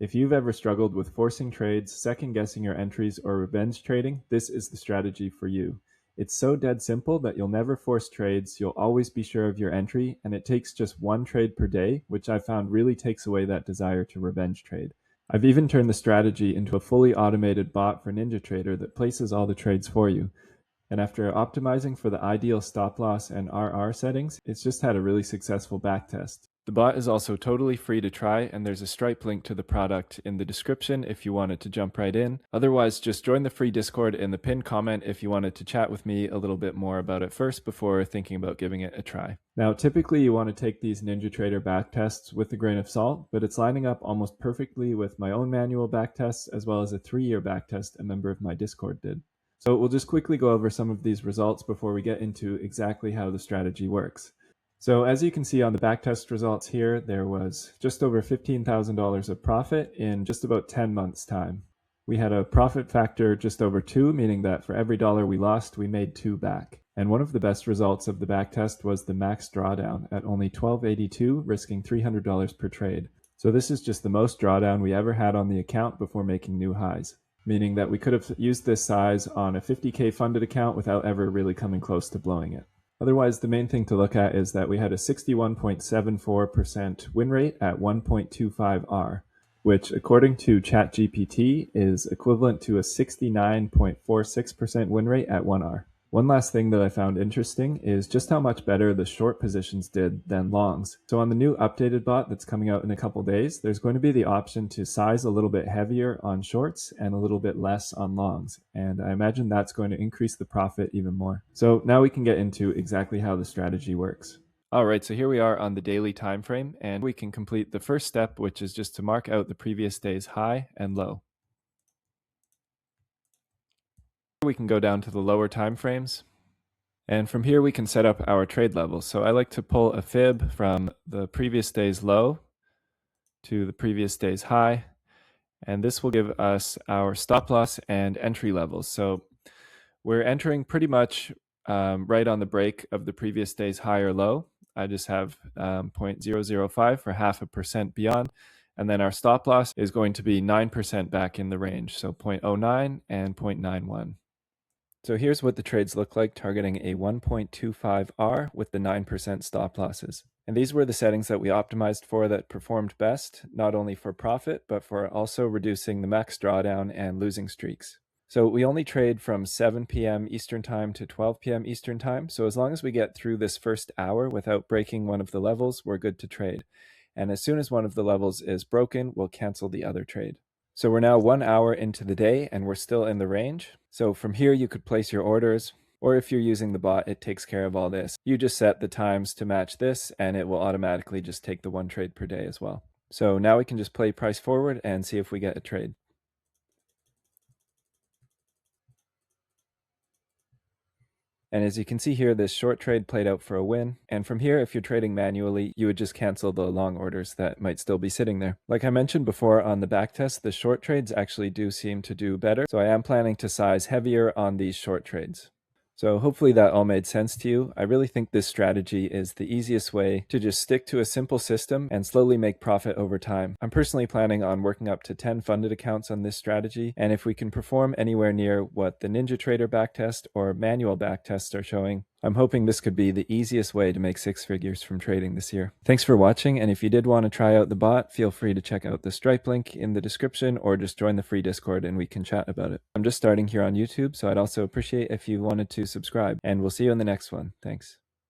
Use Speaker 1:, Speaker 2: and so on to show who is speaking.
Speaker 1: If you've ever struggled with forcing trades, second-guessing your entries, or revenge trading, this is the strategy for you. It's so dead simple that you'll never force trades, you'll always be sure of your entry, and it takes just one trade per day, which I found really takes away that desire to revenge trade. I've even turned the strategy into a fully automated bot for Ninjatrader that places all the trades for you. And after optimizing for the ideal stop loss and RR settings, it's just had a really successful backtest. The bot is also totally free to try, and there's a Stripe link to the product in the description if you wanted to jump right in. Otherwise, just join the free Discord in the pinned comment if you wanted to chat with me a little bit more about it first before thinking about giving it a try. Now, typically you want to take these Ninjatrader backtests with a grain of salt, but it's lining up almost perfectly with my own manual backtests as well as a 3-year backtest a member of my Discord did. So we'll just quickly go over some of these results before we get into exactly how the strategy works. So as you can see on the backtest results here, there was just over $15,000 of profit in just about 10 months' time. We had a profit factor just over 2, meaning that for every dollar we lost, we made 2 back. And one of the best results of the backtest was the max drawdown at only $12.82, risking $300 per trade. So this is just the most drawdown we ever had on the account before making new highs, meaning that we could have used this size on a 50K funded account without ever really coming close to blowing it. Otherwise, the main thing to look at is that we had a 61.74% win rate at 1.25 R, which according to ChatGPT is equivalent to a 69.46% win rate at 1 R. One last thing that I found interesting is just how much better the short positions did than longs. So on the new updated bot that's coming out in a couple days, there's going to be the option to size a little bit heavier on shorts and a little bit less on longs. And I imagine that's going to increase the profit even more. So now we can get into exactly how the strategy works. All right, so here we are on the daily time frame, and we can complete the first step, which is just to mark out the previous day's high and low. We can go down to the lower time frames, and from here we can set up our trade levels. So I like to pull a fib from the previous day's low to the previous day's high, and this will give us our stop loss and entry levels. So we're entering pretty much right on the break of the previous day's high or low. I just have 0.005 for 0.5% beyond. And then our stop loss is going to be 9% back in the range, so 0.09 and 0.91. So here's what the trades look like targeting a 1.25 R with the 9% stop losses. And these were the settings that we optimized for that performed best, not only for profit, but for also reducing the max drawdown and losing streaks. So we only trade from 7 p.m. Eastern Time to 12 p.m. Eastern Time. So as long as we get through this first hour without breaking one of the levels, we're good to trade. And as soon as one of the levels is broken, we'll cancel the other trade. So we're now 1 hour into the day and we're still in the range. So from here you could place your orders, or if you're using the bot, it takes care of all this. You just set the times to match this and it will automatically just take the 1 trade per day as well. So now we can just play price forward and see if we get a trade. And as you can see here, this short trade played out for a win. And from here, if you're trading manually, you would just cancel the long orders that might still be sitting there. Like I mentioned before on the backtest, the short trades actually do seem to do better. So I am planning to size heavier on these short trades. So hopefully that all made sense to you. I really think this strategy is the easiest way to just stick to a simple system and slowly make profit over time. I'm personally planning on working up to 10 funded accounts on this strategy, and if we can perform anywhere near what the Ninjatrader backtest or manual backtests are showing, I'm hoping this could be the easiest way to make 6 figures from trading this year. Thanks for watching, and if you did want to try out the bot, feel free to check out the Stripe link in the description or just join the free Discord and we can chat about it. I'm just starting here on YouTube, so I'd also appreciate if you wanted to subscribe, and we'll see you in the next one. Thanks.